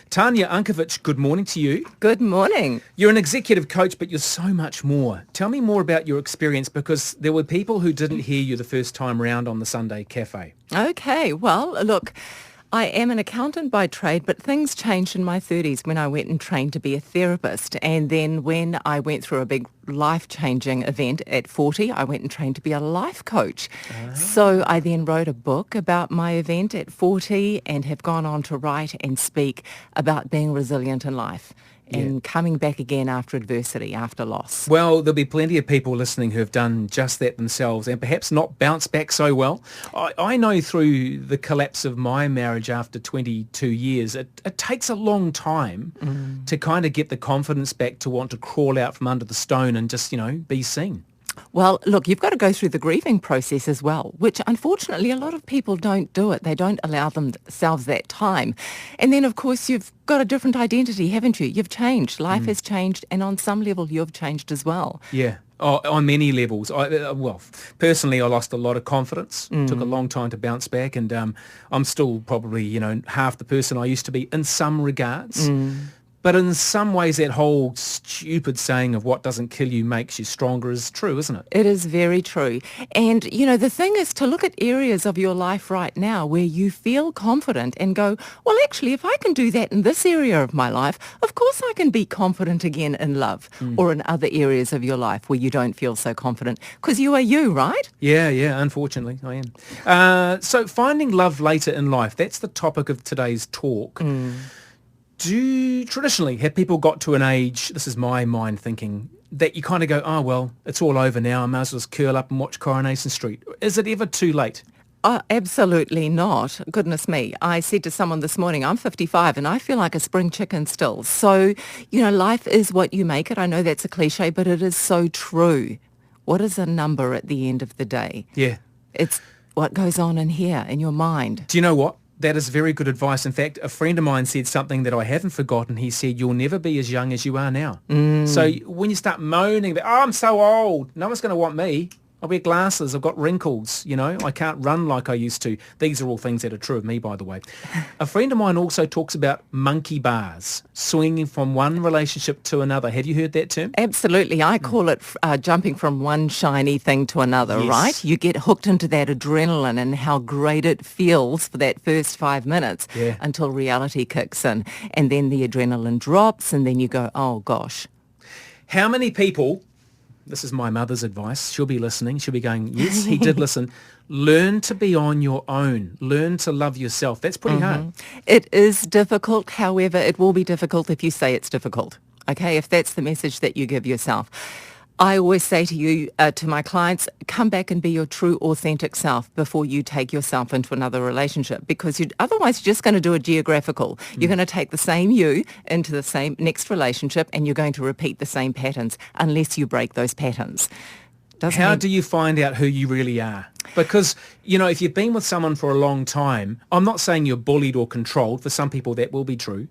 Tanya, Unkovich, good morning to you. Good morning. You're an executive coach, but you're so much more. Tell me more about your experience, because there were people who didn't hear you the first time round on the Sunday Cafe. Okay, well, look, I am an accountant by trade, but things changed in my 30s when I went and trained to be a therapist. And then when I went through a big life-changing event at 40, I went and trained to be a life coach. So I then wrote a book about my event at 40 and have gone on to write and speak about being resilient in life and coming back again after adversity, after loss. Well, there'll be plenty of people listening who have done just that themselves and perhaps not bounced back so well. I know through the collapse of my marriage after 22 years, it takes a long time to kind of get the confidence back to want to crawl out from under the stone and just, be seen. Well, look, you've got to go through the grieving process as well, which unfortunately a lot of people don't do it. They don't allow themselves that time. And then, of course, you've got a different identity, haven't you? You've changed. Life has changed. And on some level, you've changed as well. Yeah. Oh, on many levels. Personally, I lost a lot of confidence. Took a long time to bounce back. And I'm still probably, half the person I used to be in some regards. But in some ways, that whole stupid saying of what doesn't kill you makes you stronger is true, isn't it? It is very true. And, the thing is to look at areas of your life right now where you feel confident and go, well, actually, if I can do that in this area of my life, of course I can be confident again in love or in other areas of your life where you don't feel so confident, because you are you, right? Yeah, unfortunately, I am. So finding love later in life, that's the topic of today's talk. Traditionally, have people got to an age, this is my mind thinking, that you kind of go, oh, well, it's all over now, I might as well just curl up and watch Coronation Street? Is it ever too late? Absolutely not. Goodness me. I said to someone this morning, I'm 55 and I feel like a spring chicken still. So, life is what you make it. I know that's a cliche, but it is so true. What is a number at the end of the day? Yeah. It's what goes on in here, in your mind. Do you know what? That is very good advice. In fact, a friend of mine said something that I haven't forgotten. He said, you'll never be as young as you are now. So when you start moaning about, oh, I'm so old, no one's going to want me. I wear glasses, I've got wrinkles, I can't run like I used to. These are all things that are true of me, by the way. A friend of mine also talks about monkey bars, swinging from one relationship to another. Have you heard that term? Absolutely. I call it jumping from one shiny thing to another, right? You get hooked into that adrenaline and how great it feels for that first 5 minutes until reality kicks in. And then the adrenaline drops and then you go, oh, gosh. How many people... This is my mother's advice. She'll be listening. She'll be going, yes, he did listen. Learn to be on your own. Learn to love yourself. That's pretty hard. It is difficult. However, it will be difficult if you say it's difficult. Okay, if that's the message that you give yourself. I always say to you, to my clients, come back and be your true, authentic self before you take yourself into another relationship, because otherwise you're just going to do a geographical. You're going to take the same you into the same next relationship and you're going to repeat the same patterns unless you break those patterns. How do you find out who you really are? Because, if you've been with someone for a long time, I'm not saying you're bullied or controlled. For some people, that will be true.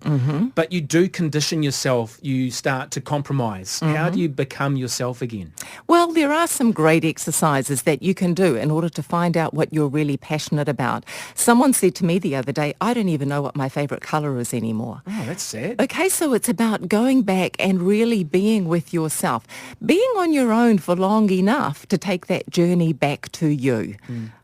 But you do condition yourself. You start to compromise. How do you become yourself again? Well, there are some great exercises that you can do in order to find out what you're really passionate about. Someone said to me the other day, I don't even know what my favourite colour is anymore. Oh, that's sad. Okay, so it's about going back and really being with yourself. Being on your own for long enough to take that journey back to you.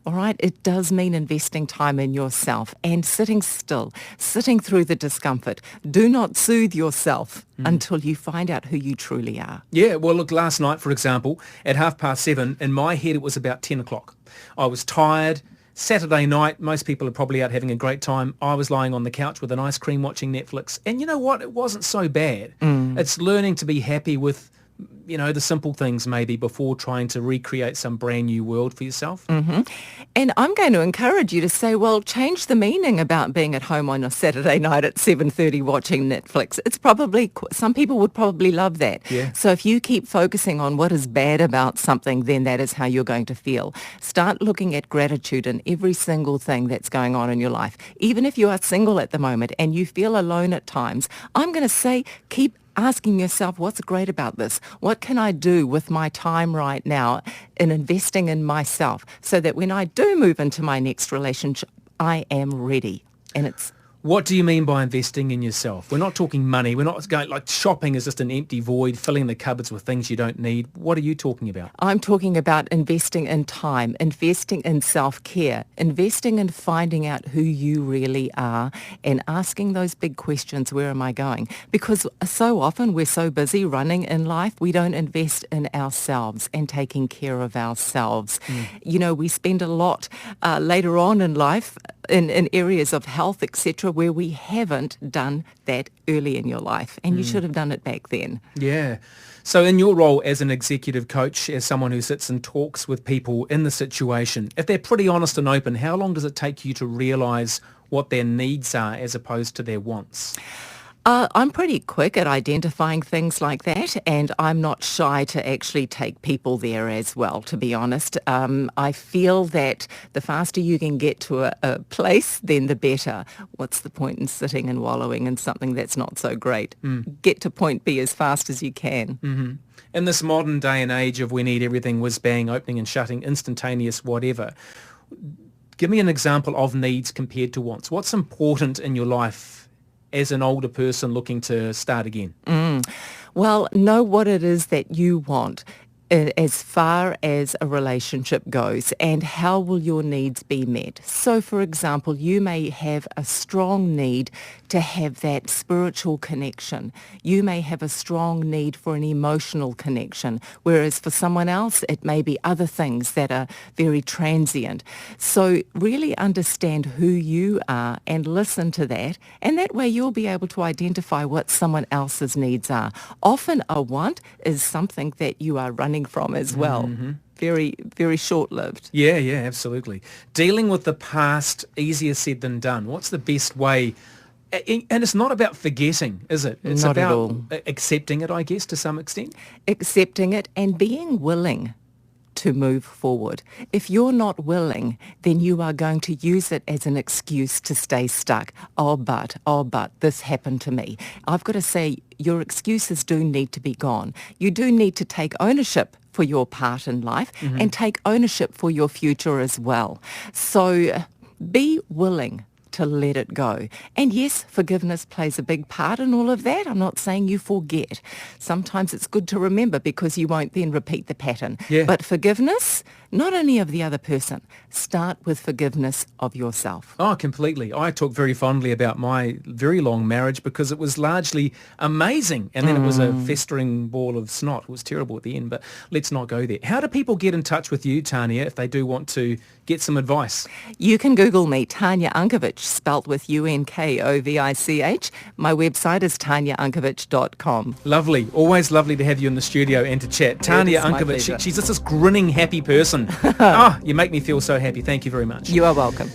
All right? It does mean investing time in yourself and sitting still, sitting through the discomfort. Do not soothe yourself until you find out who you truly are. Yeah, well, look, last night, for example, at 7:30, in my head it was about 10 o'clock. I was tired. Saturday night, most people are probably out having a great time. I was lying on the couch with an ice cream watching Netflix. And you know what? It wasn't so bad. It's learning to be happy with the simple things maybe before trying to recreate some brand new world for yourself. And I'm going to encourage you to say, well, change the meaning about being at home on a Saturday night at 7:30 watching Netflix. It's probably, some people would probably love that. Yeah. So if you keep focusing on what is bad about something, then that is how you're going to feel. Start looking at gratitude in every single thing that's going on in your life. Even if you are single at the moment and you feel alone at times, I'm going to say keep asking yourself, what's great about this? What can I do with my time right now in investing in myself so that when I do move into my next relationship, I am ready? And it's What do you mean by investing in yourself? We're not talking money. We're not going like shopping is just an empty void, filling the cupboards with things you don't need. What are you talking about? I'm talking about investing in time, investing in self-care, investing in finding out who you really are and asking those big questions, where am I going? Because so often we're so busy running in life, we don't invest in ourselves and taking care of ourselves. You know, we spend a lot later on in life in areas of health, etc., where we haven't done that early in your life, and you should have done it back then. Yeah. So in your role as an executive coach, as someone who sits and talks with people in the situation, if they're pretty honest and open, how long does it take you to realise what their needs are as opposed to their wants? I'm pretty quick at identifying things like that, and I'm not shy to actually take people there as well, to be honest. I feel that the faster you can get to a place, then the better. What's the point in sitting and wallowing in something that's not so great? Get to point B as fast as you can. Mm-hmm. In this modern day and age of we need everything whiz-bang, opening and shutting, instantaneous, whatever, give me an example of needs compared to wants. What's important in your life as an older person looking to start again? Well, know what it is that you want as far as a relationship goes, and how will your needs be met. So, for example, you may have a strong need to have that spiritual connection. You may have a strong need for an emotional connection, whereas for someone else it may be other things that are very transient. So really understand who you are and listen to that, and that way you'll be able to identify what someone else's needs are. Often a want is something that you are running from as well. Very, very short-lived. Yeah, absolutely. Dealing with the past, easier said than done. What's the best way? And it's not about forgetting, is it? It's Not at about all. accepting it, I guess, to some extent. Accepting it and being willing to move forward. If you're not willing, then you are going to use it as an excuse to stay stuck. Oh, but, this happened to me. I've got to say, your excuses do need to be gone. You do need to take ownership for your part in life and take ownership for your future as well. So be willing to let it go. And yes, forgiveness plays a big part in all of that. I'm not saying you forget. Sometimes it's good to remember because you won't then repeat the pattern. Yeah. But forgiveness, not only of the other person, start with forgiveness of yourself. Oh, completely. I talk very fondly about my very long marriage because it was largely amazing. And then it was a festering ball of snot. It was terrible at the end, but let's not go there. How do people get in touch with you, Tanya, if they do want to get some advice? You can Google me, Tanya Unkovich, spelt with Unkovich. My website is tanyaunkovich.com. Lovely. Always lovely to have you in the studio and to chat. Tanya It is my Unkovich, pleasure. she's just this grinning, happy person. Oh, you make me feel so happy. Thank you very much. You are welcome.